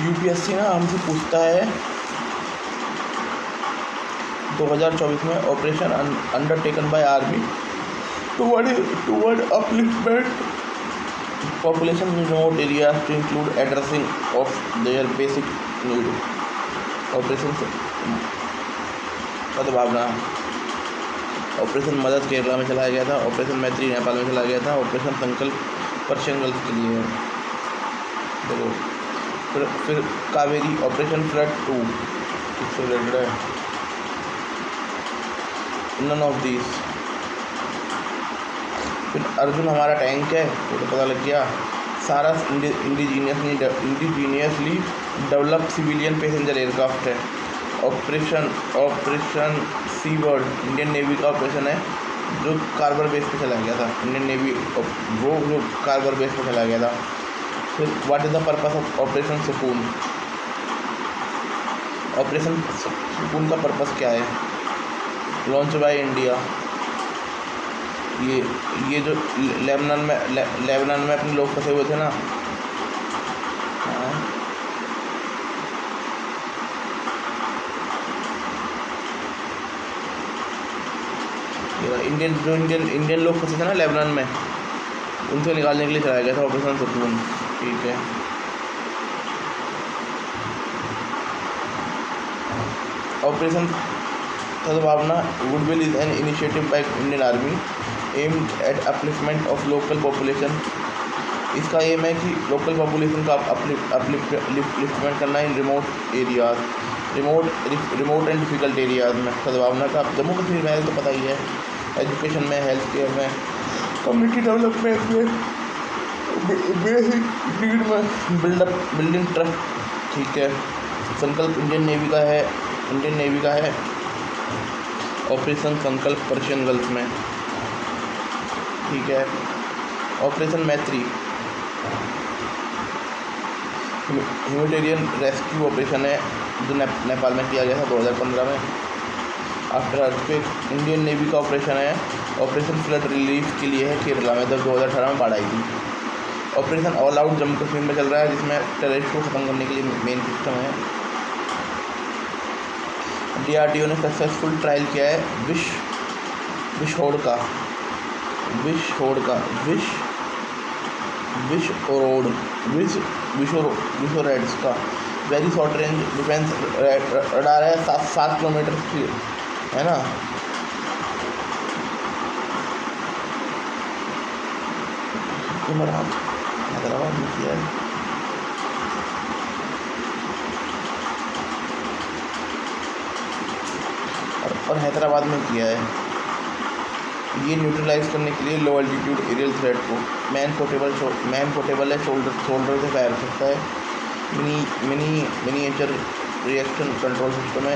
UPSC ना हमसे पूछता है 2024 में operation undertaken by army toward upliftment population in remote areas to include addressing of their basic need. Operation सद्भावना, operation मदद केरला में चलाया गया था, ऑपरेशन मैत्री नेपाल में चलाया गया था, ऑपरेशन संकल्प पर्शियन गल्फ के लिए है। देखो फिर कावेरी ऑपरेशन फ्लड 2 इससे रिलेटेड है। None of these. फिर अर्जुन हमारा टैंक है, वो तो पता लग गया। सारस indigenously developed civilian passenger aircraft है। Operation C bird Indian navy का ऑपरेशन है जो कार्बर बेस पे चलाया गया था। इंडियन नेवी वो जो कार्बर बेस पे चलाया गया था। फिर what is the purpose of operation सुकून। ऑपरेशन सुकून का पर्पस क्या है? Launch by India. ये जो लेबनान में अपने लोग फंसे हुए थे ना, इंडियन लोग फंसे थे ना लेबनान में, उनसे निकालने के लिए चलाया गया था ऑपरेशन सुकून। ठीक है। ऑपरेशन सद्भावना goodwill is an initiative by Indian army aimed at upliftment of local population. इसका एम है कि लोकल पॉपुलेशन का अपलिफ्टमेंट करना इन remote areas, remote and difficult areas में। सद्भावना का जम्मू कश्मीर में तो पता ही है, एजुकेशन में, हेल्थ केयर में, कम्युनिटी डेवलपमेंट में, बेसिक नीड में, बिल्डिंग ट्रस्ट। ठीक है। संकल्प इंडियन नेवी का है ऑपरेशन संकल्प पर्शियन गल्फ में। ठीक है। ऑपरेशन मैत्री ह्यूमैनिटेरियन रेस्क्यू ऑपरेशन है जो नेपाल में किया गया था 2015 में आफ्टर अर्थक्वेक। इंडियन नेवी का ऑपरेशन है ऑपरेशन फ्लड रिलीफ के लिए है केरला में, जब 2018 में बाढ़ आई थी। Operation all out Jammu Kashmir में चल रहा है जिसमें टेररिस्ट को ख़त्म करने के लिए मेन सिस्टम है। DRDO ने सक्सेसफुल ट्रायल किया है विशोरेड्स का very short range defence radar है, 7 किलोमीटर की है ना। हैदराबाद में किया है। और हैदराबाद में किया है। ये न्यूट्रलाइज करने के लिए लो अल्टीट्यूड एरियल थ्रेट को मैन पोर्टेबल है, शोल्डर से फायर सकता है। मिनीएचर रिएक्शन कंट्रोल सिस्टम है।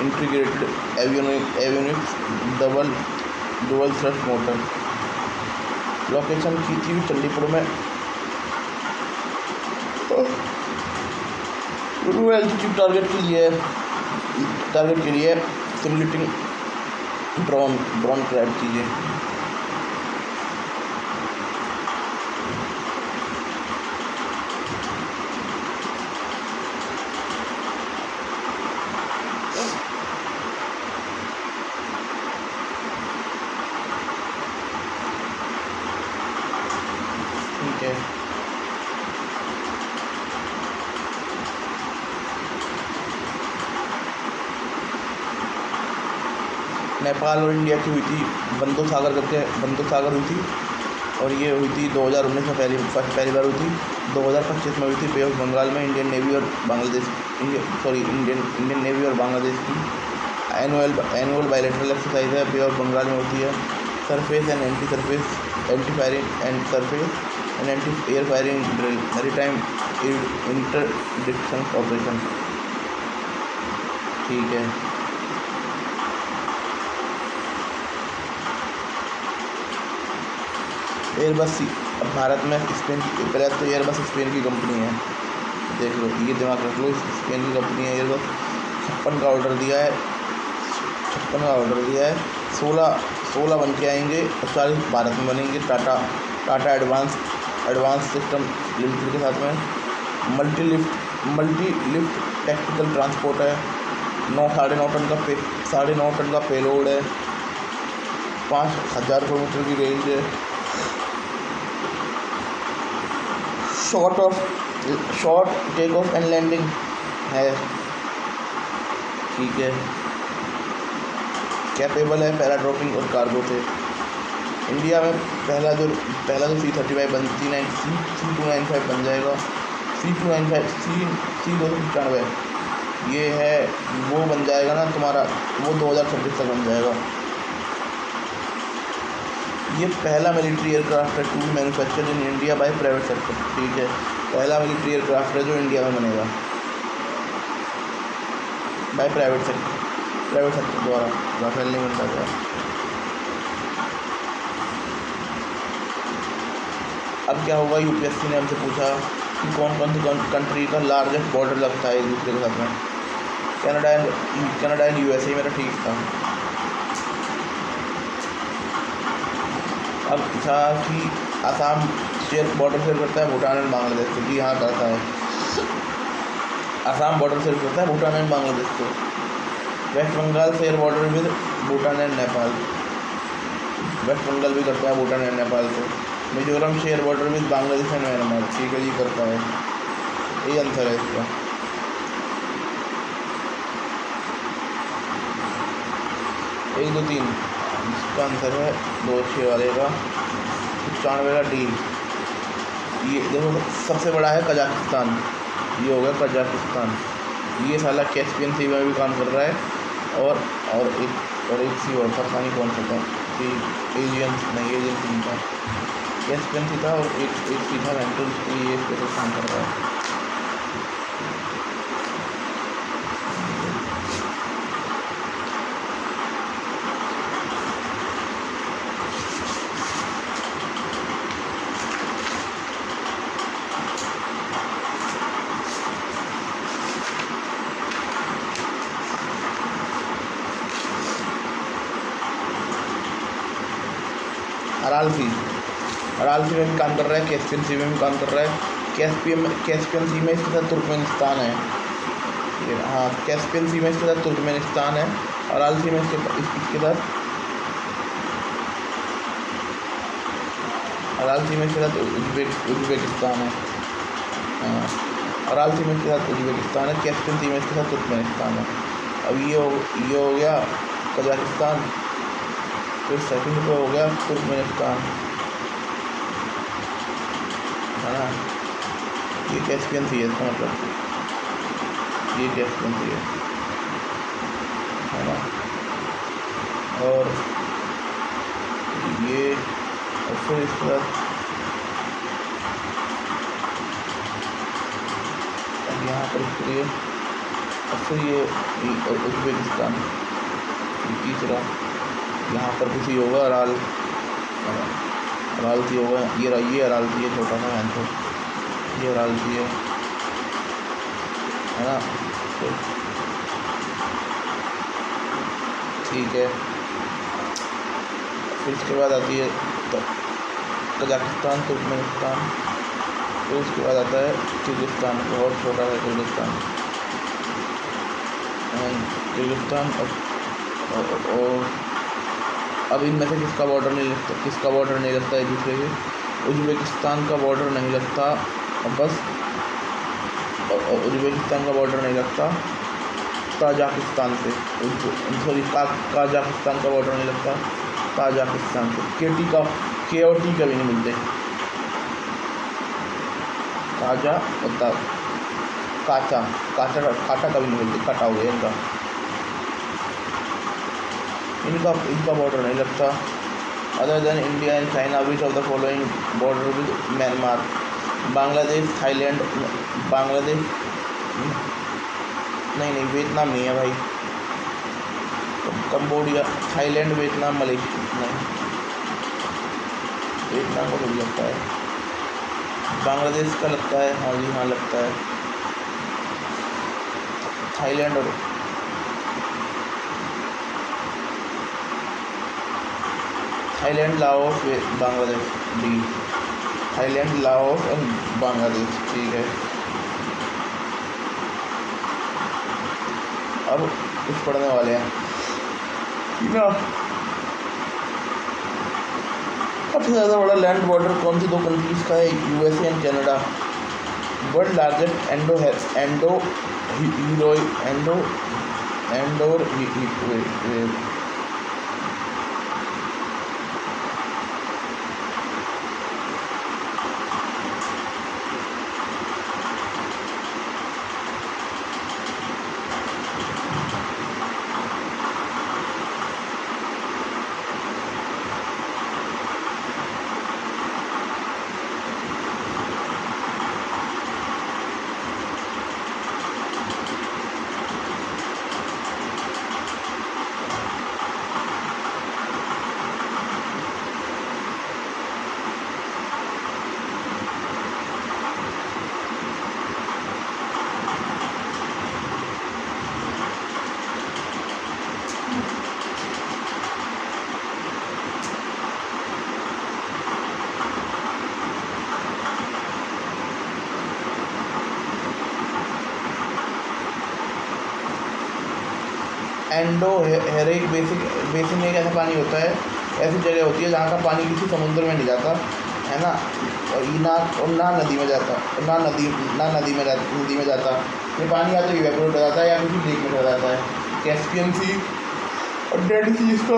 Integrated avionics dual thrust motor. Location की थी चंडीपुर में। लो एल्टीट्यूड टारगेट के लिए सिमुलेटिंग ड्रोन क्रैप कीजिए। ठीक है। नेपाल और इंडिया की हुई थी बंदो सागर हुई थी, और ये हुई थी 2019 में पहली बार हुई थी। 2025 में हुई थी बे ऑफ बंगाल में। इंडियन नेवी और बांग्लादेश की एनुअल बायलैटरल एक्सरसाइज है, बे ऑफ बंगाल में होती है। Surface and anti firing and surface and anti air firing drill, maritime interdiction operation. ठीक है। एयरबस अब भारत में स्पेन की, पहले तो एयरबस स्पेन की कंपनी है, देख लो, ये दिमाग रख लो, स्पेन की कंपनी है एयरबस। 56 का ऑर्डर दिया है, 16 बन के आएंगे और 40 भारत में बनेंगे। Tata advance advance system limited के साथ में। मल्टी लिफ्ट टैक्टिकल ट्रांसपोर्ट है। 9.5 टन का पेलोड है। 5,000 किलोमीटर की रेंज है। Short take off and landing है, ठीक है। कैपेबल है पैराट्रोपिंग और कार्गो से। इंडिया में पहला जो C-35 C-295 बन जाएगा। C-295 ये है, वो बन जाएगा ना तुम्हारा, वो 2026 तक बन जाएगा। ये पहला मिलिट्री एयरक्राफ्ट है to be manufactured in India by private sector, ठीक है। पहला मिलिट्री एयरक्राफ्ट है जो इंडिया में बनेगा बाय प्राइवेट सेक्टर द्वारा, राफेल नहीं बनता गया। अब क्या होगा, यूपीएससी ने हमसे पूछा कि कौन कौन सी कंट्री का लार्जेस्ट बॉर्डर लगता है एक दूसरे के साथ में। कनाडा एंड यूएसए मेरा ठीक था। अब था कि आसाम बॉर्डर शेयर करता है भूटान एंड बांग्लादेश से, जी हाँ करता है। आसाम बॉर्डर शेयर करता है भूटान एंड बांग्लादेश से। West Bengal share border with Bhutan and Nepal, West Bengal भी करता है भूटान एंड नेपाल से। Mizoram share border with Bangladesh and Myanmar, ठीक है, ये करता है। यही आंसर है इसका। 1 2 3 इसका आंसर है 2 वाले का 95 का डी। ये देखो सबसे बड़ा है कजाकिस्तान, ये हो गया कजाकिस्तान। ये साला कैस्पियन सी में भी काम कर रहा है। और एक सी और था, पानी कौन सा था, एशियन सी था, कैस्पियन सी था और एक सी था वेंटल, ये इस पर काम कर रहा है। अराल सी में भी काम कर रहा है, कैस्पियन सी में भी काम कर रहा है। कैस्पियन सी में इसके साथ तुर्कमेनिस्तान है, हाँ कैस्पियन सी में इसके साथ तुर्कमेनिस्तान है। अराल सी में इसके साथ उज्बेकिस्तान है, हाँ अराल सी में इसके साथ उज्बेकिस्तान है। कैस्पियन सी में इसके साथ तुर्कमेनिस्तान है। अब ये हो गया कजाकिस्तान, फिर सेकंड पे हो गया तुर्कमेनिस्तान, है ना। ये कैस्पियन सी है, इसका मतलब ये कैस्पियन सी है ना। और ये और फिर इसके बाद यहाँ पर इसके लिए और फिर ये उज्बेकिस्तान तीसरा। यहाँ पर किसी होगा अराल सी होगा, ये अराल सी है, छोटा सा है, ये अराल सी है ना। ठीक है, फिर इसके बाद आती है कजाकिस्तान, तुर्कमेनिस्तान, फिर उसके बाद आता है किर्गिस्तान, बहुत छोटा है किर्गिस्तान। और अब इनमें से किसका बॉर्डर नहीं लगता एक दूसरे के। उज्बेकिस्तान का बॉर्डर नहीं लगता, बस उज्बेकिस्तान का बॉर्डर नहीं लगता ताजिकिस्तान से, सॉरी काजाकिस्तान का बॉर्डर नहीं लगता ताजिकिस्तान से। के और टी कभी नहीं मिलते, काजा और काटा कभी नहीं मिलते, कटा हो गया इनका बॉर्डर नहीं लगता। Other than India and China which of the following border with Myanmar. Bangladesh, Thailand, Bangladesh नहीं वियतनाम नहीं है भाई, कंबोडिया, थाईलैंड, वियतनाम, मलेशिया नहीं, वियतनाम को नहीं लगता है। बांग्लादेश का लगता है, हाँ जी हाँ लगता है। थाईलैंड और Laos, Bangladesh D. Thailand, Laos and Bangladesh. ठीक है, अब कुछ पढ़ने वाले हैं ना। सबसे ज़्यादा बड़ा लैंड बॉर्डर कौन सी दो कंट्रीज़ का है? USA and Canada. World largest endo hero endo endor endorheic basin में एक ऐसा पानी होता है, ऐसी जगह होती है जहाँ का पानी किसी समुद्र में नहीं जाता है ना, और ना नदी में जाता, नदी में जाता। ये पानी या तो इवेपोरेट हो जाता है या किसी लेक में चला जाता है। कैस्पियन सी और डेड सी इसका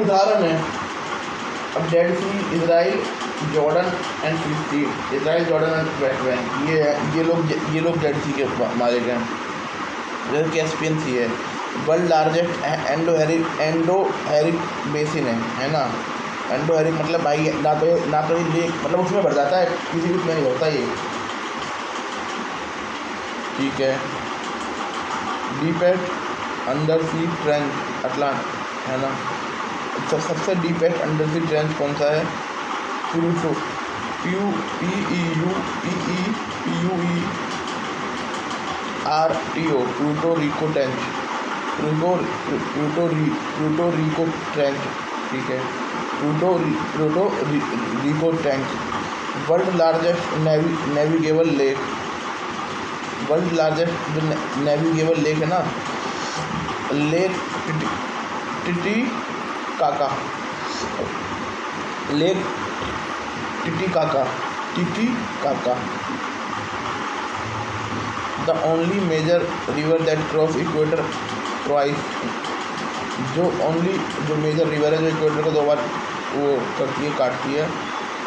उदाहरण है। अब Dead Sea Israel, Jordan and Palestine. Israel, Jordan and West Bank, ये लोग डेड सी के मारे गए हैं। जैसे कैस्पियन सी है। World largest endo Herrick basin है ना। एंडो हेरिक मतलब भाई ना तो ये लेक मतलब उसमें भर जाता है, किसी भी उसमें नहीं होता ये। ठीक है, डीपेस्ट अंडर सी ट्रेंच अटलांट है ना। सबसे डीपेस्ट अंडर सी ट्रेंच कौन सा है? Puerto, PUERTO, Puerto Rico Trench, Puerto Rico Trench. ठीक है, Puerto Rico Trench. World largest navigable lake. World largest जो नेविगेबल लेक है ना, Lake Titicaca, Lake Titicaca. The only major river that cross equator twice. जो major river है जो equator को 2 बार वो करती है, काटती है,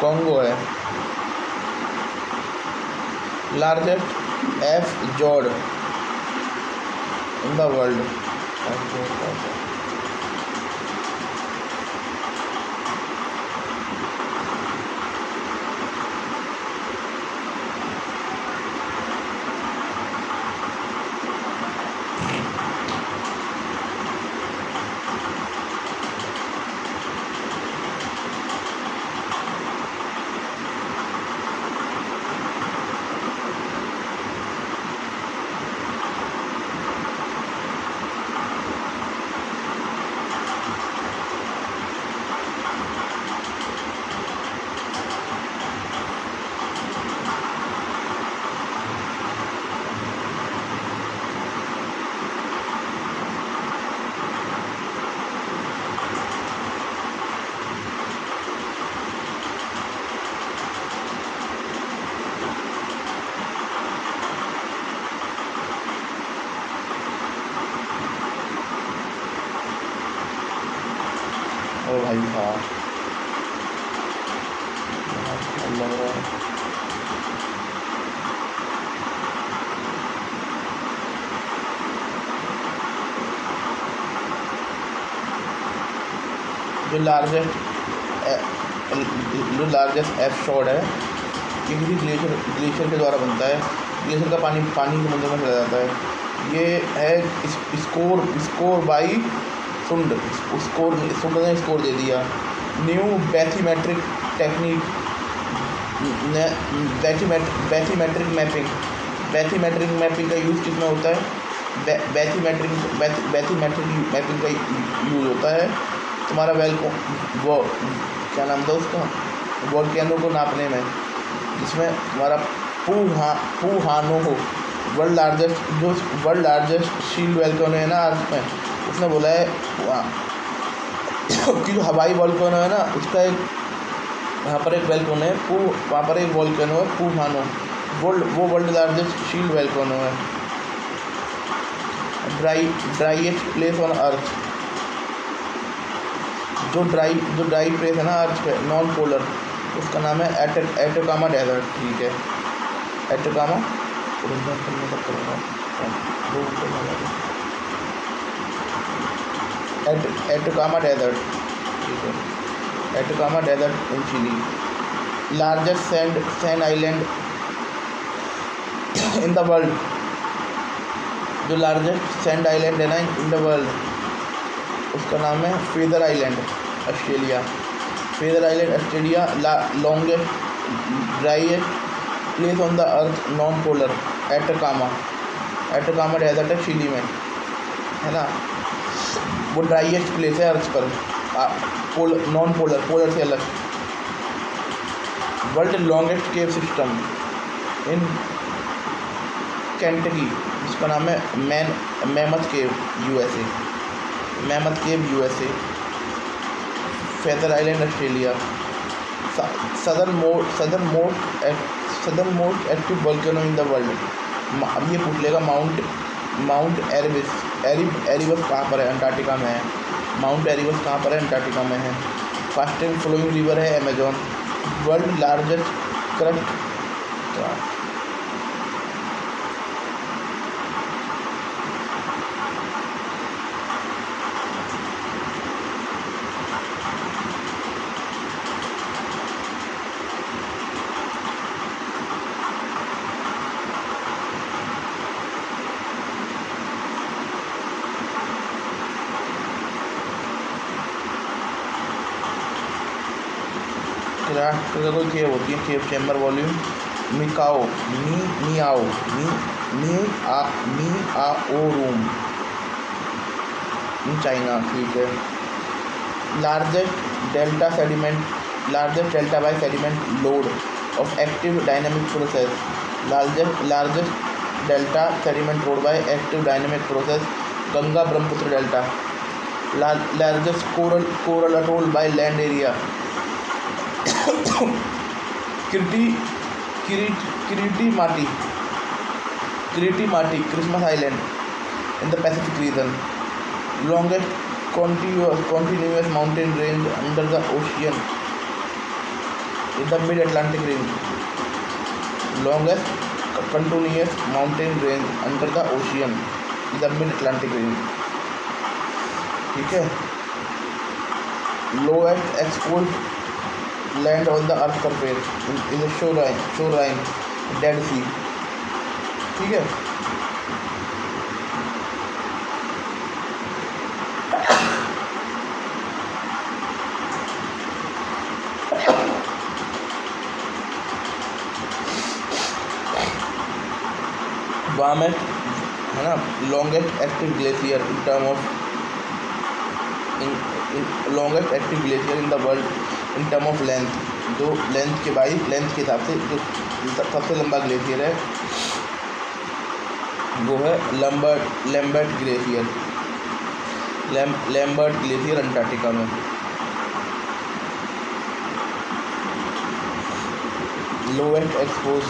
कॉन्गो है। Largest fjord in the world. ओ भाई साहब लग रहा है। जो लार्जेस्ट एफ शॉर्ड है, ये किसी ग्लेशियर के द्वारा बनता है। ग्लेशियर का पानी समुद्र में चला जाता है। ये है स्कोर बाई सुंड। सुंड ने स्कोर दे दिया। New bathymetric technique, bathymetric mapping का यूज़ किसमें होता है? बैथीमेट्रिक मैपिंग का यूज़ होता है। तुम्हारा वो क्या नाम था उसका? वोल्केनो को नापने में, जिसमें हमारा पुहानो हो वर्ल्ड लार्जेस्ट शील्ड वोल्केनो है ना अर्थ में, उसने बोला है कि जो हवाई वोल्केनो है ना उसका एक यहाँ पर एक वोल्केनो है वहाँ पर एक वोल्केनो है पुहानो, वो वर्ल्ड लार्जेस्ट शील्ड वोल्केनो है। ड्राईएस्ट प्लेस ऑन अर्थ, जो ड्राई प्लेस है ना अर्थ पे नॉन पोलर, उसका नाम है एटाकामा डेजर्ट। ठीक है, एटाकामा एटाकामा डेजर्ट। ठीक है, Atacama Desert in Chile. Largest sand island in the world, जो लार्जेस्ट सैंड आइलैंड है ना इन द वर्ल्ड, उसका नाम है Fraser Island Australia. Fraser Island Australia. Longest driest place on the earth non polar, Atacama Desert है Chile में, है ना। वो ड्राईएस्ट प्लेस है अर्थ पर, नॉन पोलर से अलग। World longest cave system in Kentucky, जिसका नाम है mammoth cave USA, mammoth cave USA. Feather Island Australia. Southern most active volcano in the world. अब ये पूछ लेगा माउंट एरिबस कहाँ पर है, अंटार्कटिका में है। माउंट एरिबस कहाँ पर है, अंटार्कटिका में है। फास्टेस्ट फ्लोइंग रिवर है अमेजोन। वर्ल्ड लार्जेस्ट क्रस्ट का कोई केव होती है, cave chamber volume Miao Room in China. ठीक है। Largest delta by sediment load of active dynamic process. Largest delta sediment load by active dynamic process, Ganga Brahmaputra delta. Largest coral atoll by land area, Kiritimati Christmas Island in the Pacific region. Longest continuous mountain range under the ocean in the mid Atlantic range. Longest continuous mountain range under the ocean in the mid Atlantic range. ठीक है। Lowest exposed land on the earth surface is a shoreline Dead Sea। ठीक है। Warmest है ना, longest active glacier in term of longest active glacier in the world in term of length. जो length के हिसाब से जो सबसे लंबा ग्लेशियर है वो है Lambert glacier. Lambert glacier Antarctica में। Lowest expose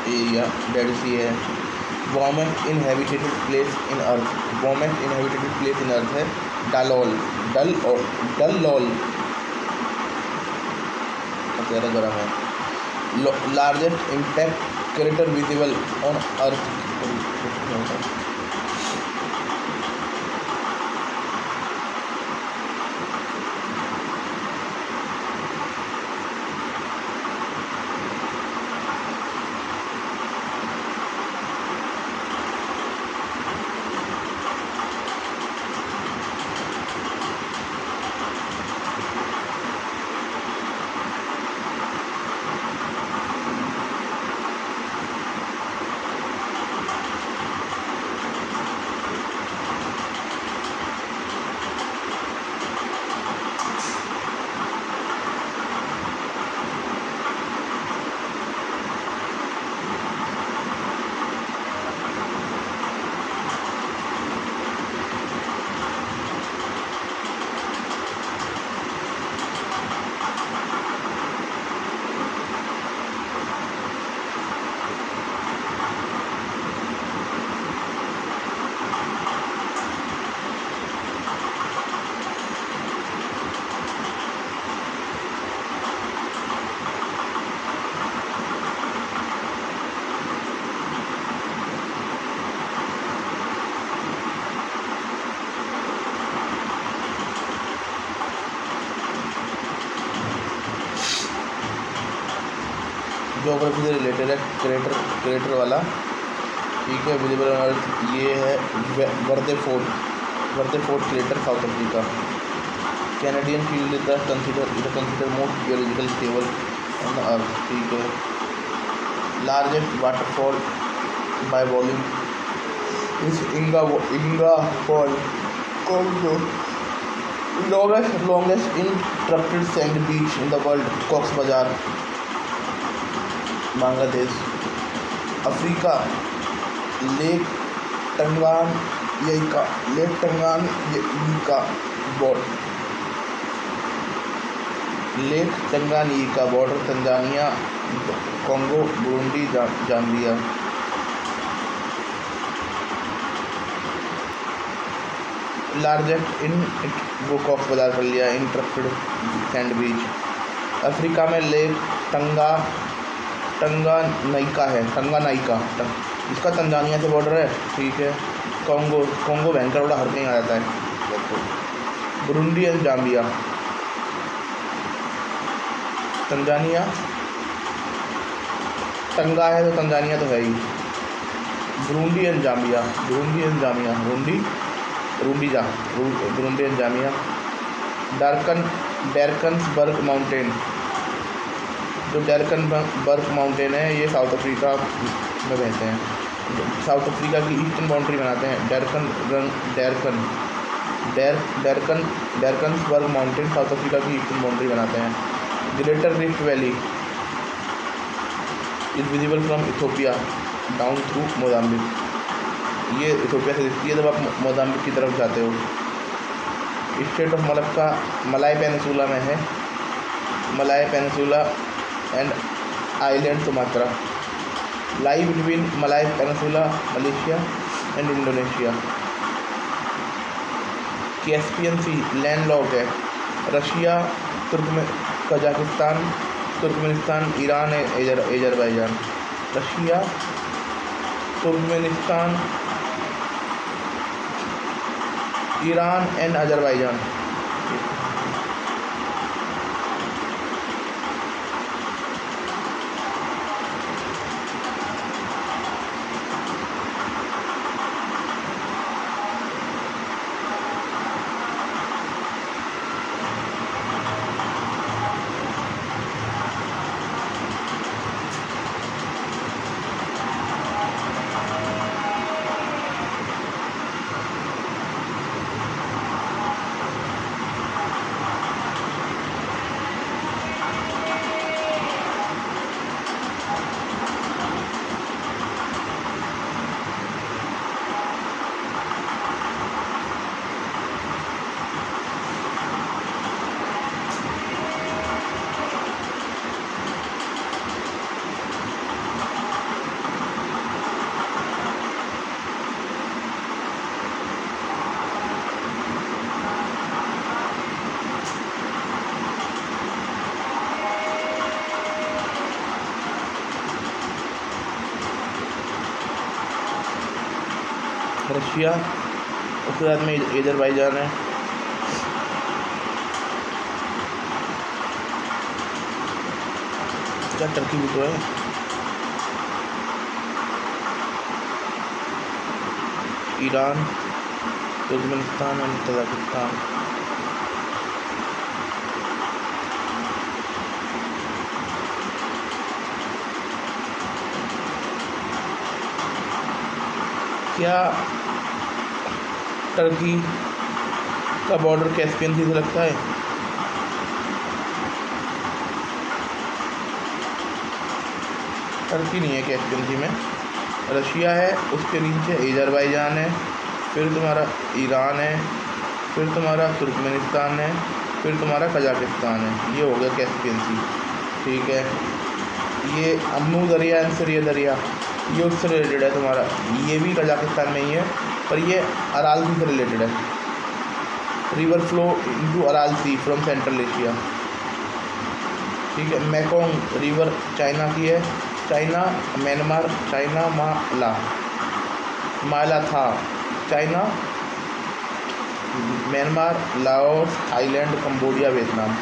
area Dead Sea है। Warmest inhabited place in earth है डल ज़्यादा गर्म है। Largest impact crater visible on earth. Geography से रिलेटेड है, क्रेटर वाला, ठीक है। विजिबल ऑन अर्थ ये है Vredefort crater, South Africa. Canadian field is consider most geological stable on the earth, ठीक है। Largest waterfall by volume is Inga fall, Congo. longest interrupted sand beach in the world, Cox's Bazar, Bangladesh. Africa, Lake Tanganyika border, Tanzania, Congo, Burundi, Zambia. Largest in वो कॉक्स बाजार कर लिया, interrupted sand beach. Africa में Lake Tanganyika है, इसका Tanzania से border है, ठीक है। कॉन्गो भयंकर बड़ा हर कहीं आ जाता है। Burundi and Zambia. तंजानिया टंगा है तो तंजानिया तो है ही। Burundi and Zambia, Burundi and Zambia. Drakensberg mountain, जो डैरकनबर्ग माउंटेन है ये साउथ अफ्रीका में बहते हैं, साउथ अफ्रीका की ईस्टर्न बाउंड्री बनाते हैं। डैरकन्सबर्ग माउंटेन साउथ अफ्रीका की ईस्टर्न बाउंड्री बनाते हैं। Greater rift valley is visible from Ethiopia down through Mozambique, ये इथोपिया से दिखती है जब आप मोजाम्बिक की तरफ जाते हो। State of Malacca Malay peninsula में है, Malay peninsula and island Sumatra, lie between Malay peninsula, Malaysia and Indonesia. Caspian Sea landlocked है, Russia, Kazakhstan, Turkmenistan, Iran, Azerbaijan. Russia, Turkmenistan, Iran and Azerbaijan. Russia, उसके बाद में Azerbaijan है। क्या Turkey भी तो है। ईरान, तुर्कमेनिस्तान और कजाकिस्तान। क्या टर्की का बॉर्डर कैस्पियन सी से लगता है? टर्की नहीं है कैस्पियन सी में, रशिया है, उसके नीचे अजरबैजान है, फिर तुम्हारा ईरान है, फिर तुम्हारा तुर्कमेनिस्तान है, फिर तुम्हारा कजाकिस्तान है। ये हो गया कैस्पियन सी, ठीक है। ये अम्मू दरिया एंड सिरिया दरिया, ये उससे रिलेटेड है तुम्हारा, ये भी कजाकिस्तान में ही है, पर ये अराल सी से रिलेटेड है। River flow into Aral Sea from Central Asia, ठीक है। मेकोंग रिवर चाइना की है, चाइना, म्यांमार, चाइना, माला था, China, Myanmar, Laos, Thailand, Cambodia, Vietnam.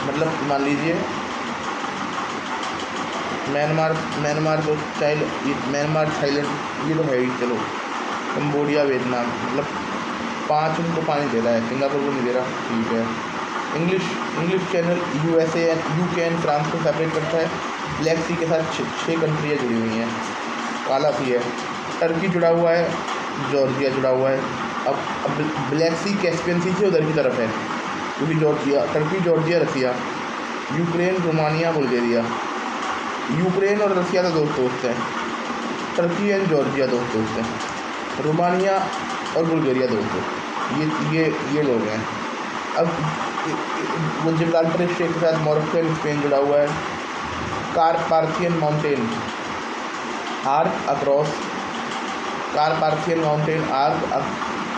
मतलब मान लीजिए म्यांमार म्यांमार तो म्यांमार, थाईलैंड ये तो है ही, चलो। कंबोडिया, वियतनाम, मतलब 5 उनको पानी दे रहा है, सिंगापुर को नहीं दे रहा, ठीक है। English channel USA UK and France को सेपरेट करता है। ब्लैक सी के साथ 6 कंट्रियाँ जुड़ी हुई हैं, काला सी है। टर्की जुड़ा हुआ है, जॉर्जिया जुड़ा हुआ है। अब ब्लैक सी कैस्पियन सी से उधर की तरफ है, क्योंकि जॉर्जिया, टर्की, जॉर्जिया, रसिया, यूक्रेन, रोमानिया, बुल्गारिया। यूक्रेन और रसिया तो दोस्त हैं, टर्की एंड जॉर्जिया दोस्त हैं, रोमानिया और बुल्गारिया दोस्त, ये लोग हैं। अब वो जिब्राल्टर स्टेट के साथ मोरक्को एंड स्पेन जुड़ा हुआ है। Carpathian mountain arc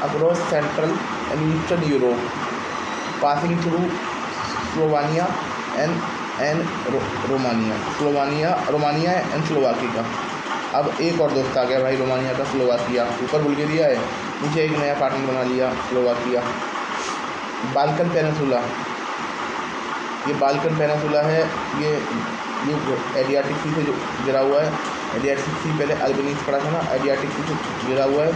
across central and eastern Europe, passing through Slovenia and Romania and Slovakia. अब एक और दोस्त आ गया भाई, रोमानिया का, स्लोवाकिया। ऊपर बुल्गारिया है, नीचे एक नया पार्टनर बना लिया, स्लोवाकिया। बाल्कन पेनिनसुला, ये बाल्कन पेनिनसुला है, ये एडियाटिक सी से गिरा हुआ है। एडियाटिक सी पहले अल्बेनीज पड़ा था ना, एडियाटिक सी से गिरा हुआ है,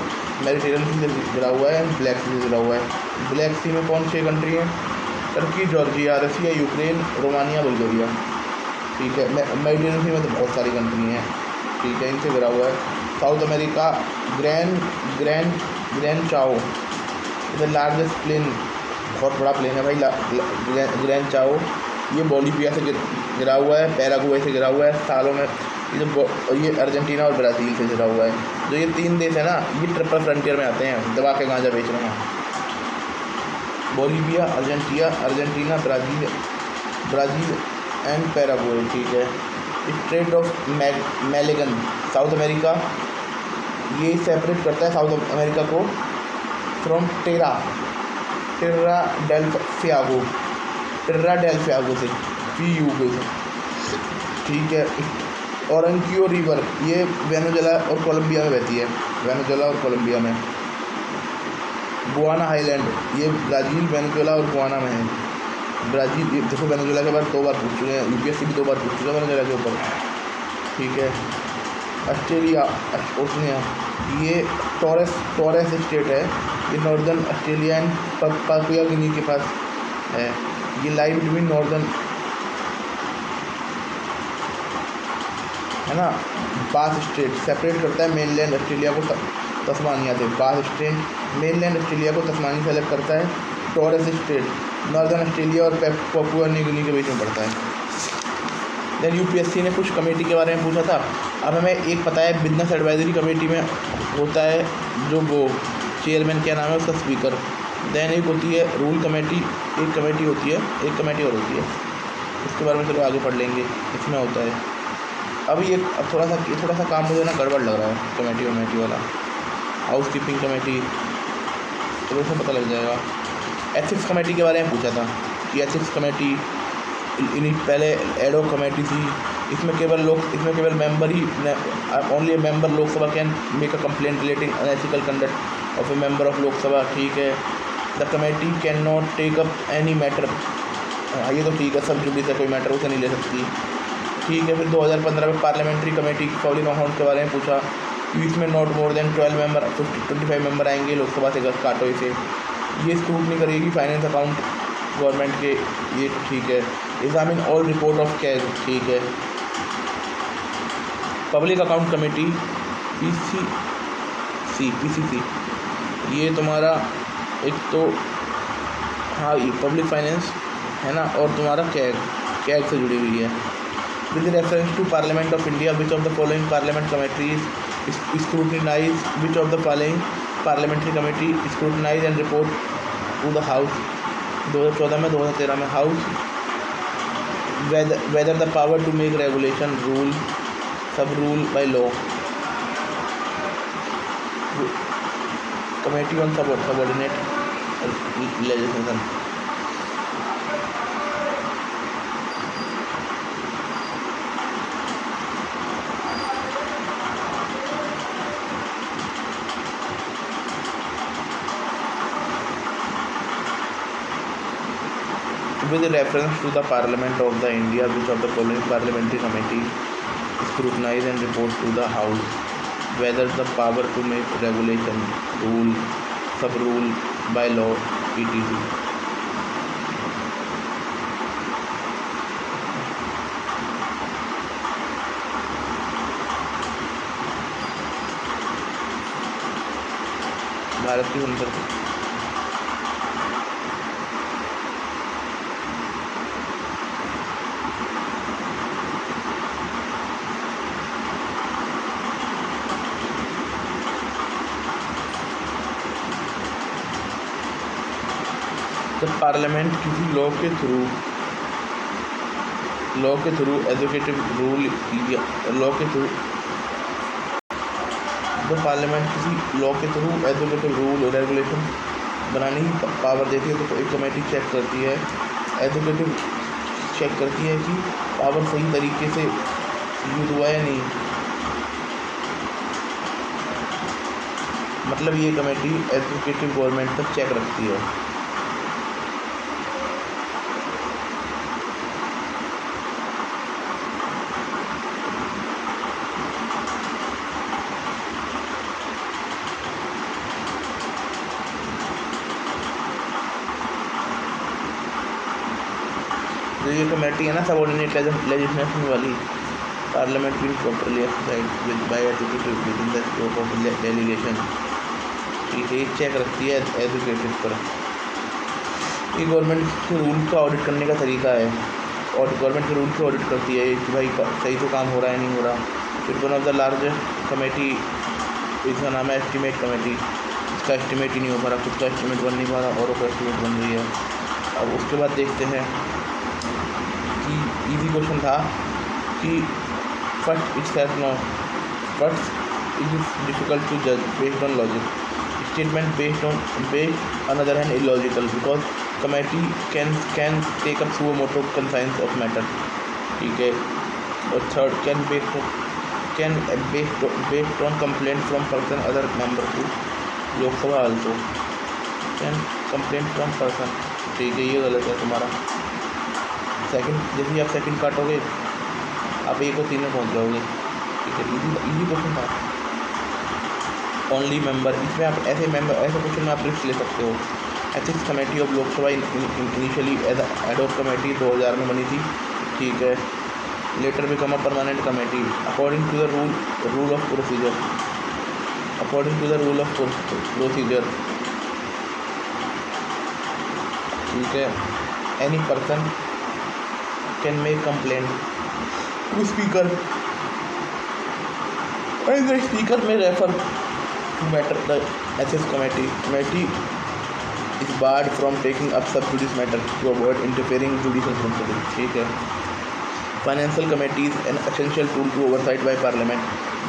मेडिटेरियन सी से गिरा हुआ है, ब्लैक सी से गिरा हुआ है। ब्लैक सी में कौन 6 कंट्री हैं? टर्की, जॉर्जिया, रसिया, यूक्रेन, रोमानिया, बुल्गारिया, ठीक है। मेडिटेरियन सी में तो बहुत सारी कंट्री हैं, ठीक है, इनसे गिरा हुआ है। साउथ अमेरिका, ग्रैंड चाओ, द लार्जेस्ट प्लेन, बहुत बड़ा प्लेन है भाई, ग्रैंड चाओ। ये बोलीविया से गिरा हुआ है, पैराग्वे से गिरा हुआ है सालों में। ये अर्जेंटीना और ब्राज़ील से गिरा हुआ है। जो ये 3 देश है ना, ये ट्रिपल फ्रंटियर में आते हैं, दबा के गांजा बेच रहे हैं। Bolivia, Argentina, Brazil and Paraguay, ठीक है। स्ट्रेट ऑफ मैलेगन, साउथ अमेरिका, ये सेपरेट करता है साउथ अमेरिका को फ्रॉम टेरा डेल फ्यागो से, PU से, ठीक है। ओरंकियो रिवर, ये वेनेजुएला और कोलंबिया में बहती है, वेनेजुएला और कोलंबिया में। गुआना हाईलैंड, ये ब्राज़ील, वेनेजुएला और गुआना में है। ब्राज़ील, ये देखो वेनेजुएला के बाद 2 बार पूछ चुके हैं, UPSC भी 2 बार पूछ चुका है वेनेजुएला के ऊपर, ठीक है। ऑस्ट्रेलिया, ओशनिया, ये टॉरेस स्टेट है, ये नॉर्दर्न ऑस्ट्रेलिया एंड पापुआ गिनी के पास है। ये लाई बिटवीन नॉर्दर्न, है ना। बास स्ट्रेट सेपरेट करता है मेनलैंड ऑस्ट्रेलिया को तस्मानिया से। बास स्ट्रेट मेनलैंड ऑस्ट्रेलिया को तस्मानिया से अलग करता है। टॉरेस स्ट्रेट नॉर्दर्न ऑस्ट्रेलिया और पापुआ न्यू गिनी के बीच में पड़ता है। देन UPSC ने कुछ कमेटी के बारे में पूछा था। अब हमें एक पता है, बिजनेस एडवाइजरी कमेटी में होता है जो वो चेयरमैन, क्या नाम है उसका, स्पीकर। देन एक होती है रूल कमेटी, एक कमेटी होती है, एक कमेटी और होती है, इसके बारे में चलो आगे पढ़ लेंगे, इसमें होता है। अब ये थोड़ा सा काम मुझे ना गड़बड़ लग रहा है, कमेटी वाला, हाउस कीपिंग कमेटी, तो उसमें पता लग जाएगा। एथिक्स कमेटी के बारे में पूछा था कि एथिक्स कमेटी पहले एडॉक कमेटी थी, इसमें केवल मेंबर ही, only a member Lok Sabha can make a complaint relating unethical conduct of a member of Lok Sabha, ठीक है। The committee can not take up any matter, ये तो ठीक है, सब जुड़ी से कोई मैटर उसे नहीं ले सकती, ठीक है। फिर 2015 में पार्लियामेंट्री कमेटी पब्लिक अकाउंट के बारे में पूछा कि इसमें not more than 12 member, 25 member आएंगे लोकसभा से, काटो इसे। ये स्क्रूटनी करेगी फाइनेंस अकाउंट गवर्नमेंट के, ये ठीक है। Examine all report of CAG, ठीक है। पब्लिक अकाउंट कमेटी PCC, ये तुम्हारा एक तो, हाँ, ये पब्लिक फाइनेंस है ना, और तुम्हारा कैग से जुड़ी हुई है। With reference to parliament of India, which of the following parliament committees scrutinise, which of the following parliamentary committee scrutinise and report to the house. 2014 में, 2013 में house. whether the power to make regulation, rule, sub rule by law. Committee on subordinate legislation. With reference to the Parliament of the India, which of the following parliamentary committee scrutinize and report to the House whether the power to make regulation, rule, sub-rule, by-law, etc. Bharat की संसद जब parliament किसी law के through educative rule law के through जब parliament किसी law के through educative rule regulation बनाने की पावर देती है तो एक कमेटी चेक करती है कि पावर सही तरीके से यूज हुआ या नहीं। मतलब ये कमेटी एजुकेटिव गवर्नमेंट पर चेक रखती है। जो ये कमेटी है ना सबऑर्डिनेट लेजिस्लेशन वाली, parliament will properly exercise with by executive within the scope of delegation. ठीक है, ये चेक रखती है एजुकेटिव पर। ये गवर्नमेंट के रूल का ऑडिट करने का तरीका है, और गवर्नमेंट के रूल को ऑडिट करती है कि भाई सही तो काम हो रहा है नहीं हो रहा। फिर one of the largest committee, इसका नाम है एस्टीमेट कमेटी। इसका एस्टीमेट ही नहीं हो पा रहा, खुद का एस्टीमेट बन नहीं पा रहा, औरों का एस्टीमेट बन रही है। अब उसके बाद देखते हैं कि इजी क्वेश्चन था कि first it's has no first it is difficult to जज based on logic statement based another hand illogical because committee can take up suo motu conscience of matter. ठीक है, और third can based on complaint from person other member to Lok Sabha also can complaint from person. ठीक है, ये गलत है तुम्हारा। Second, जैसे ही आप सेकंड काटोगे आप एक और तीन में पहुंच जाओगे। ठीक है, इजी क्वेश्चन था। ओनली मेंबर, इसमें आप ऐसे क्वेश्चन में आप रिस्क ले सकते हो। Ethics committee of Lok Sabha initially ad hoc committee 2000 में बनी थी। ठीक है, later become a permanent committee according to the rule of procedure. ठीक है, any person can make complaint to speaker and the speaker may refer to matter the ethics committee is barred from taking up sub judice matter to avoid interfering in judicial proceedings। ठीक है, financial committee is an essential tool to oversight by parliament,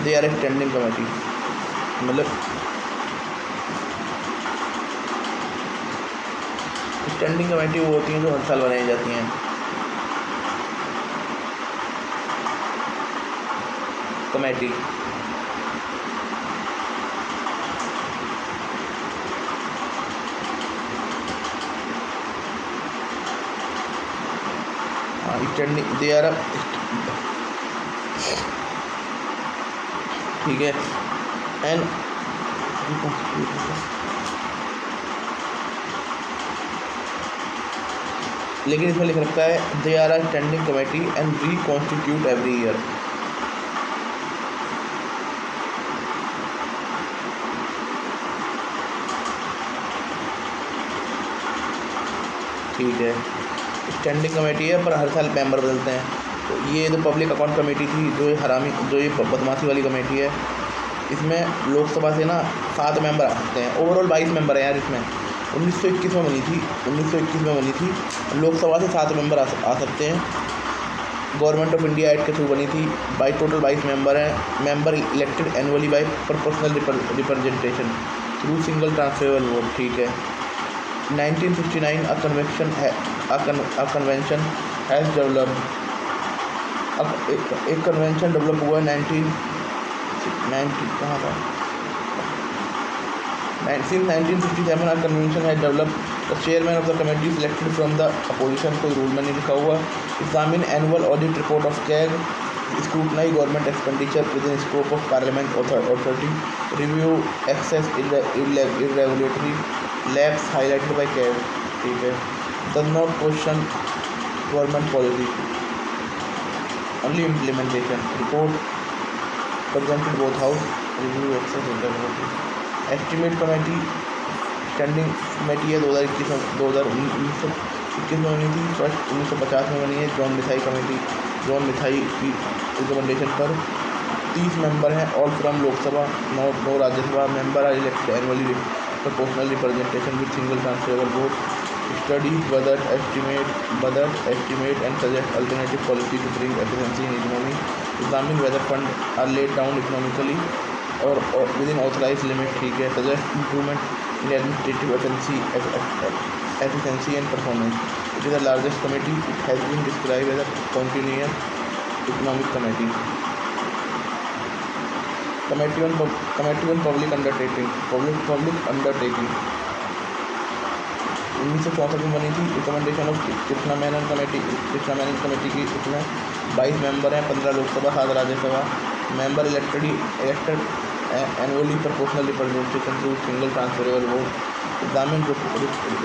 they are a standing committee। मतलब standing committee वो होती हैं जो हर साल बनाई जाती हैं। कमेटी स्टैंडिंग दे आर ठीक है, एंड लेकिन इसमें लिख रखा है they are standing committee and reconstitute every year. ठीक है, स्टैंडिंग कमेटी है पर हर साल मेंबर बदलते हैं। तो ये जो पब्लिक अकाउंट कमेटी थी, जो ये बदमाशी वाली कमेटी है, इसमें लोकसभा से ना 7 मेंबर आ सकते हैं। ओवरऑल 22 मेंबर हैं यार। इसमें 1921 में बनी थी। लोकसभा से 7 मेंबर आ सकते हैं। गवर्नमेंट ऑफ इंडिया एक्ट के थ्रू बनी थी। बाई टोटल 22 मेंबर हैं। Member elected annually by proportional representation through single transferable vote. ठीक है, 1969 a convention has developed एक कन्वेंशन डेवलप हुआ 1990 कहाँ था 1967 a convention has developed the chairman of the committee selected from the opposition। कोई rule में नहीं लिखा हुआ। Examine annual audit report of CAG scrutinize government expenditure within scope of parliament authority, review excess irregulatory lapse highlighted by CAB, ठीक है, does not question government policy, only implementation, report presented both house, review excess irregulatory, estimate committee, standing committee है 2021 में बनी थी, first 1950 में बनी है, John मिथाई की रिकमेंडेशन पर 30 मेंबर हैं, all from Lok Sabha, 9 Rajya Sabha member are elected annually proportional representation with single transferable vote, study budget estimate and suggest alternative policy to bring efficiency in economy, examine whether fund are laid down economically और within authorise limit, ठीक है, suggest improvement in administrative efficiency and performance. It is the largest committee. It has been described as a continuous economic committee. Committee on public undertaking. 1964 में बनी थी, recommendation of Krishna Menon committee की, इसमें 22 member हैं, 15 Lok Sabha, 7 Rajya Sabha member elected annually proportional representation through single transferable vote, examine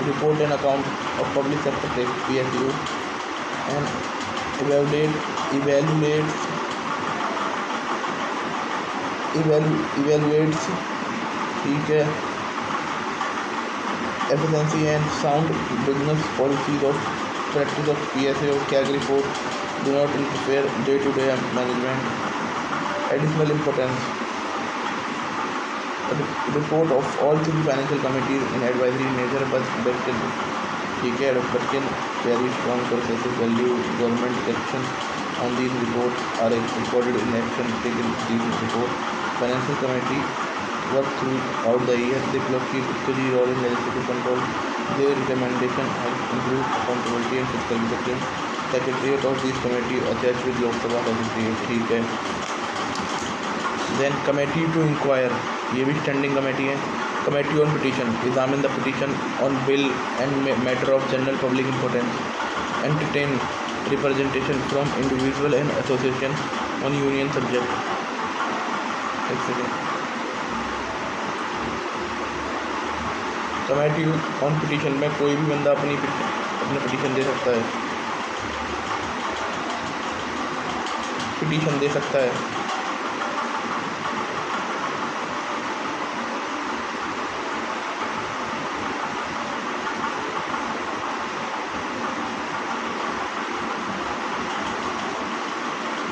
report and account of public sector PSU and evaluates, ठीक है, efficiency and sound business policies of practice of PSA or CAG report do not interfere day-to-day management. Additional importance, report of all 3 financial committees in advisory nature but can, ठीक है, but can carry strong persuasive value. Government action on these reports are recorded in action taken these report. Financial committee work throughout the year. They play key role in legislative control. Their recommendation has improved accountability and fiscal discipline. Secretariat of this committee attached with Lok Sabha Secretariat, ठीक है. Then committee to inquire, ये भी standing committee है. Committee on petition, examine the petition on bill and matter of general public importance, entertain representation from individual and association on union subject. एक second. Committee on petition में कोई भी बंदा अपनी petition दे सकता है.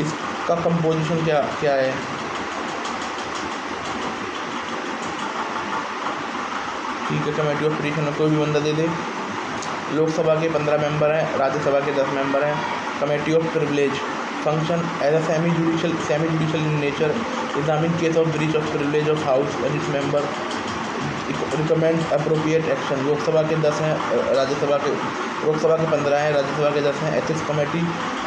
इसका कंपोजिशन क्या है? ठीक है, कमेटी ऑफ पिटीशन में कोई भी बंदा दे दे. लोकसभा के 15 मेंबर हैं, राज्यसभा के 10 मेंबर हैं. Committee of privilege function as a semi judicial in nature, examine case of breach of privilege of house and its member, recommend appropriate action. Lok Sabha के 10 हैं, लोकसभा के 15 हैं, राज्यसभा के 10 हैं. एथिक्स कमेटी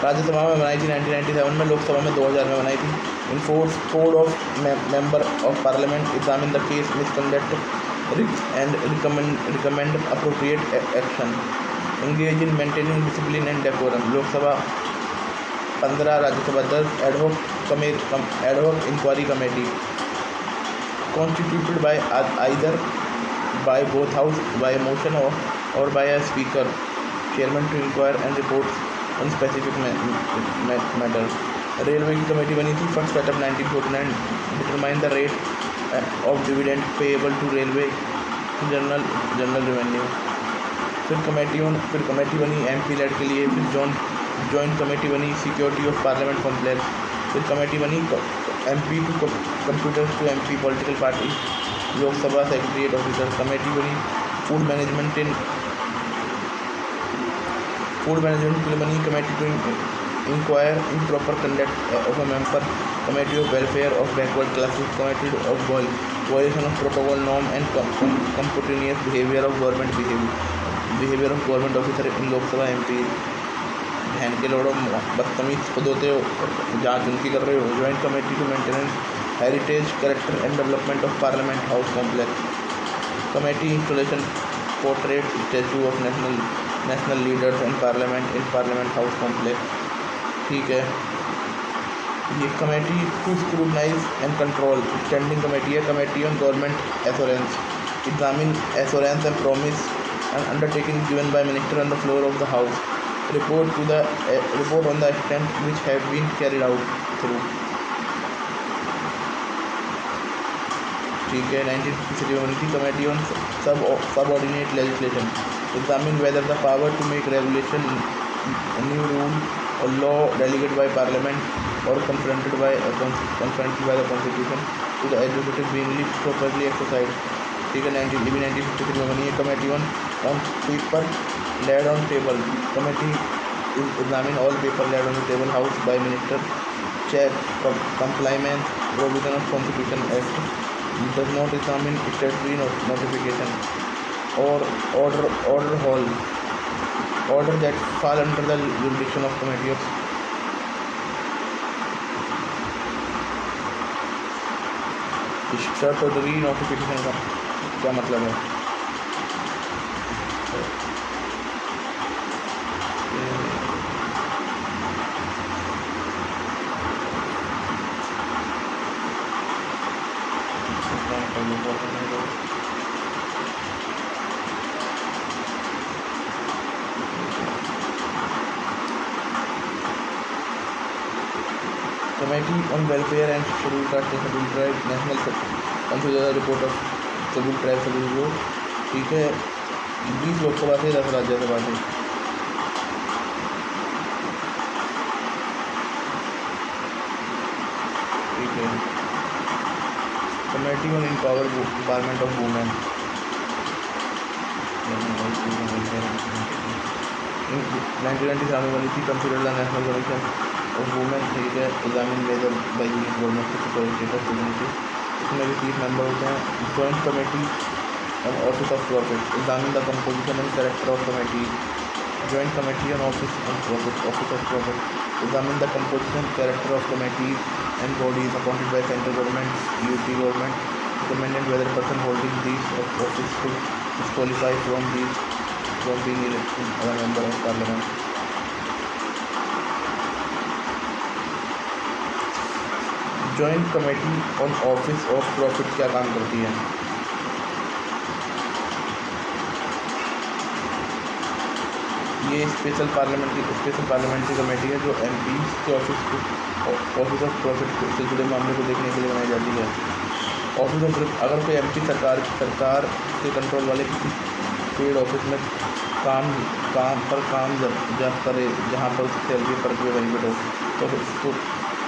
राज्यसभा में बनाई थी 1997 में, लोकसभा में 2000 में बनाई थी. Enforce code of member of parliament, examine the case misconduct and recommend appropriate action, engage in maintaining discipline and decorum. Lok Sabha 15, Rajya Sabha 10. Ad hoc inquiry committee constituted by either by both house by a motion or by a speaker chairman to inquire and report on specific matters. Railway की committee बनी थी, first set up 1949, determine the rate of dividend payable to railway general revenue. फिर committee बनी MP lad के लिए. फिर joint committee बनी security of parliament complex. फिर कमेटी बनी MP to computers to MP political party, Lok Sabha secretariat officer. Committee बनी food management के लिए बनी. Committee to inquire in proper conduct of a member. Committee of welfare of backward classes. Committee of violation of protocol norm and contemptuous behaviour of government officer in Lok Sabha MP. बहन के लोड़ो बदतमीज खुद होते हो, जांच उनकी कर रहे हो. Joint committee to maintenance heritage character and development of parliament house complex. Committee installation portrait statue of national leaders and parliament in parliament house complex. ठीक है. ये committee to scrutinise and control standing committee है, committee on government assurance examine assurance and promise and undertaking given by minister on the floor of the house, report on the extent which have been carried out through. ठीक है। 1953 committee on subordinate legislation examine whether the power to make regulation new rule or law delegated by parliament or confronted by the constitution to the executive being properly exercised। ठीक है। 1953 में बनी है committee on paper laid on table, committee examine all paper laid on the table house by minister, check compliance provision of constitution act, does not examine statutory notification or order that fall under the jurisdiction of committee of statutory notification का क्या मतलब है? Committee on Welfare and Scheduled Caste and Scheduled Tribe National Consider Report of Scheduled Tribe Scheduled Group। ठीक है। 20 लोकसभा से 10 राज्यसभा से। ठीक है। Committee on Empowerment of Women 1997 में बनी थी, consider the national commission of women. ठीक है। Examine whether by union government के सिक्योरिटी स्टेटस डिग्निटी, इसमें भी 30 मेंबर होते हैं। Joint committee on office of profit examine the composition and character of committee, joint committee on office of profit examine the composition character of committees and bodies appointed by central government, UP government, recommended whether person holding these office should disqualify from being elected as a member of parliament। Joint committee on office of profit क्या काम करती है? ये special parliamentary committee है जो MP के office of profit से जुड़े मामले को देखने के लिए बनाई जाती है। ऑफिस ऑफ प्रॉफिट अगर कोई एमपी सरकार के कंट्रोल वाले किसी पेड ऑफिस में काम जब करे जहाँ पर उसकी सैलरी पर कोई बेनिफिट हो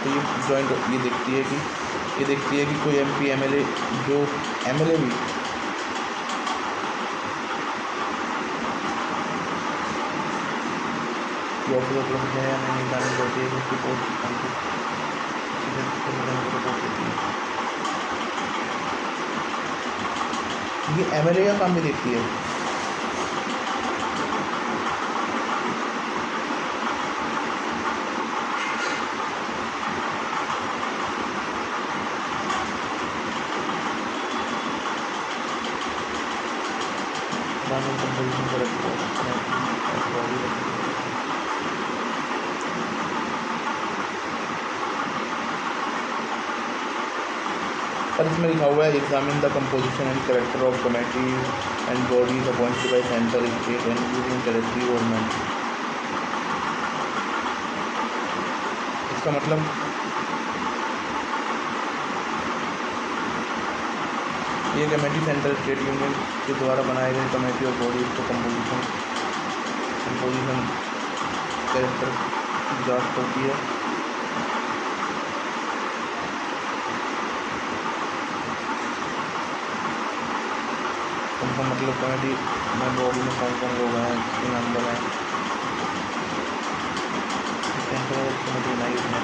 तो ये जॉइंट ये देखती है कि कोई एमपी एमएलए जो एमएलए भी ऑफिस ऑफ प्रॉफिट है या नहीं जानी पड़ती है, उसकी पोस्ट रिपोर्ट देती है। ये एमएलए का काम भी देखती है। पर इसमें लिखा हुआ है examine the composition and character of committees and bodies appointed by central, state and union territory government. इसका मतलब ये कमेटी सेंट्रल, स्टेट, यूनियन के द्वारा बनाए गए कमेटी और बॉडीज को कंपोजिशन कैरेक्टर की जाँच करती है। उनका मतलब कमेटी में बॉडी में कौन कौन लोग हैं, कितने मेंबर हैं, कमेटी बनाई उसने।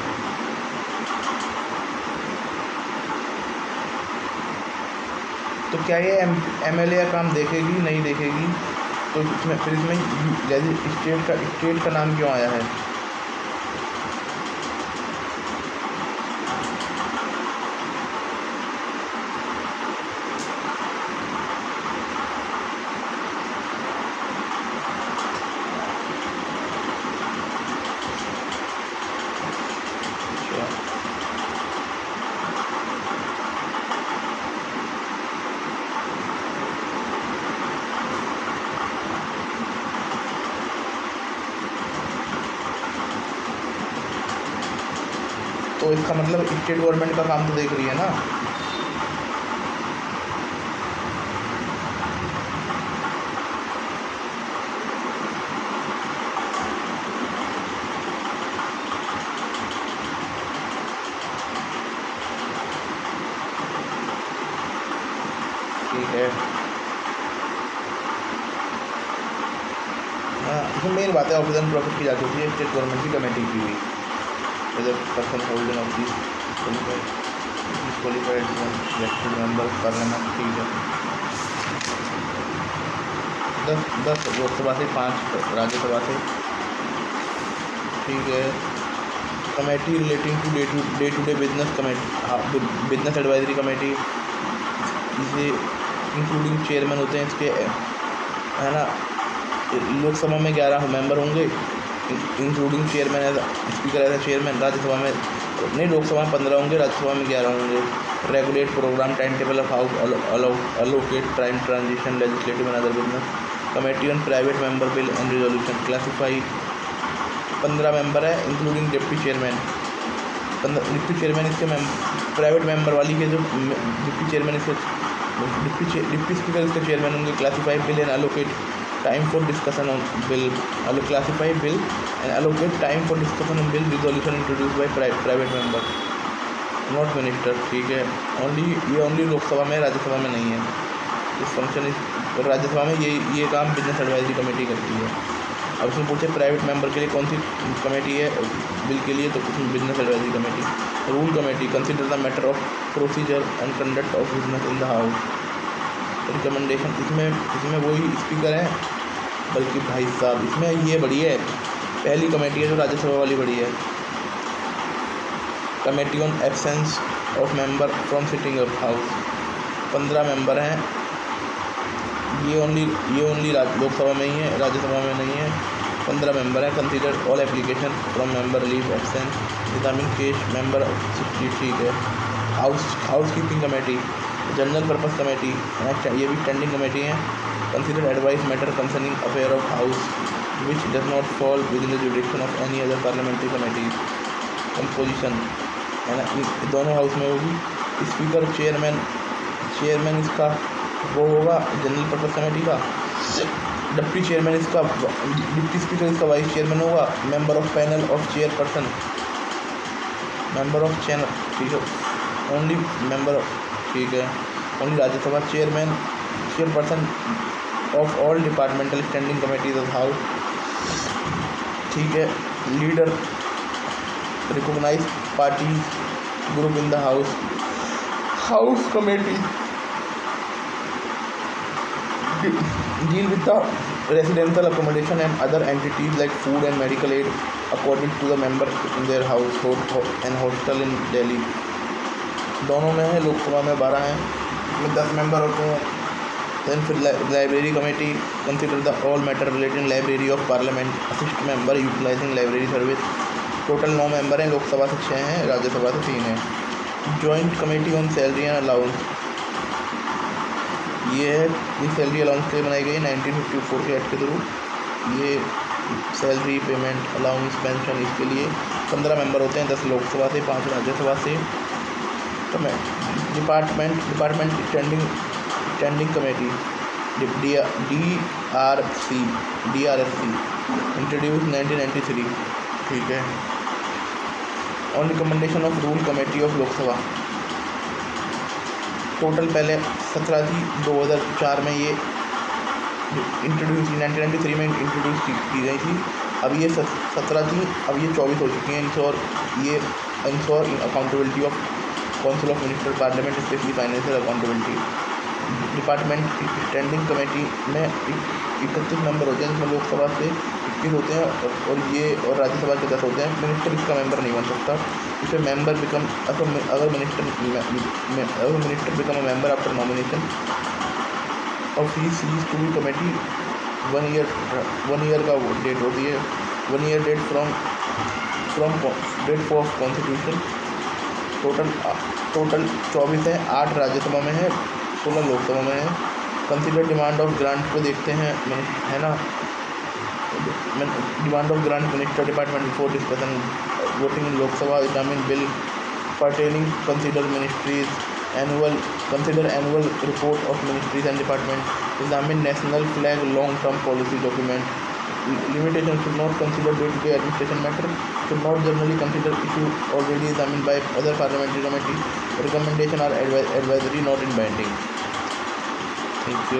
तो क्या ये एमएलए का काम देखेगी? नहीं देखेगी। तो इसमें फिर इसमें स्टेट का नाम क्यों आया है? इसका मतलब स्टेट गवर्नमेंट का काम तो देख रही है ना। ठीक है, हाँ, इसमें मेन बात है ऑफिस एंड प्रॉफिट की जाती है स्टेट गवर्नमेंट की कमेटी की हुई as a person holding of this qualified member parliament. ठीक है, 10 लोकसभा से, 5 राज्यसभा से। ठीक है, committee relating to day to day business committee, business advisory committee, इसे इंक्लूडिंग चेयरमैन होते हैं इसके, है ना। लोकसभा में 11 मेंबर होंगे including chairman as speaker as chairman. Rajya Sabha में नहीं, लोकसभा में 15 होंगे, राज्यसभा में 11 होंगे। Regulate programme time table of house, allocate time transition legislative and other business. Committee on private member bill and resolution classify. 15 member है including deputy chairman. Deputy chairman इसके private member वाली के जो डिप्टी चेयरमैन इसके deputy speaker इसके chairman होंगे। Classify bill and allocate time for discussion on bill, classify bill and allocate time for discussion on bill resolution introduce by private member not minister. ठीक है, only Lok Sabha में, राज्यसभा में नहीं है इस फंक्शन। राज्यसभा में ये काम बिजनेस एडवाइजरी कमेटी करती है। अब उसमें पूछे प्राइवेट मेंबर के लिए कौन सी कमेटी है बिल के लिए, तो उसमें business advisory committee. Rule committee consider the matter of procedure and conduct of business in the house. Recommendation, इसमें वही स्पीकर हैं, बल्कि भाई साहब इसमें ये बड़ी है, पहली कमेटी है जो राज्यसभा वाली बड़ी है। Committee on absence of member from sitting of house, 15 member हैं। ये ओनली लोकसभा में ही है, राज्यसभा में नहीं है। 15 मेंबर हैं। Consider all application from member leave absence examine case member 60। ठीक है, house keeping committee, general purpose committee, ये भी स्टैंडिंग कमेटी है। Consider advice matter concerning affair of house which does not fall with in the जुडिक्शन of any other parliamentary committee. Composition है ना, दोनों house में होगी। स्पीकर चेयरमैन इसका वो होगा जनरल पर्पस कमेटी का। डिप्टी चेयरमैन इसका, डिप्टी स्पीकर इसका वाइस चेयरमैन होगा। Member of panel of chairperson, member of channel. ठीक है, ओनली मेंबर। ठीक है, only Rajya Sabha chairperson of all departmental standing committees of house. ठीक है, leader recognise party group in the house committee deal with the residential accommodation and other entities like food and medical aid according to the member in their household and hostel in Delhi। दोनों में है, लोकसभा में 12 हैं, इसमें 10 member होते हैं। Then फिर library committee consider the all matter relating library of parliament, assist member utilising library service. Total 9 member हैं, लोकसभा से 6 हैं, राज्यसभा से 3 हैं। Joint committee on salary and allowance, ये सैलरी अलाउंस के लिए बनाई गई 1954 के एक्ट के थ्रू। ये सैलरी पेमेंट अलाउंस पेंशन इसके लिए 15 मेंबर होते हैं, 10 लोकसभा से, 5 राज्यसभा से। तो मैं department standing committee DRSC introduce 1993। ठीक है, on recommendation of rule committee of Lok Sabha. Total पहले 17 थी, 2004 में ये इंट्रोड्यूस 1993 में इंट्रोड्यूस की गई थी। अब ये 17 थी, अब ये 24 हो चुकी हैं। Ensure accountability of council of minister parliament specially financial accountability. Department standing committee में 31 मेंबर होते हैं, जिसमें लोकसभा से 21 होते हैं और राज्यसभा के 10 होते हैं। मिनिस्टर इसका मेंबर नहीं बन सकता। इसमें मेंबर बिकम अगर minister become a member after nomination of he cease to be committee 1 year का डेट होती है, 1 year date from date of constitution. Total 24 है, 8 राज्यसभा में है, 16 लोकसभा में है। कंसिडर डिमांड ऑफ ग्रांट को देखते हैं, है ना। Demand of grant minister department before discussion voting in Lok Sabha examine bill pertaining consider annual report of ministries and departments, examine national flag long-term policy document. Limitation should not consider day-to-day administration matter, should not generally consider issue already examined by other parliamentary committee. Recommendation are advisory, not in binding. Thank you.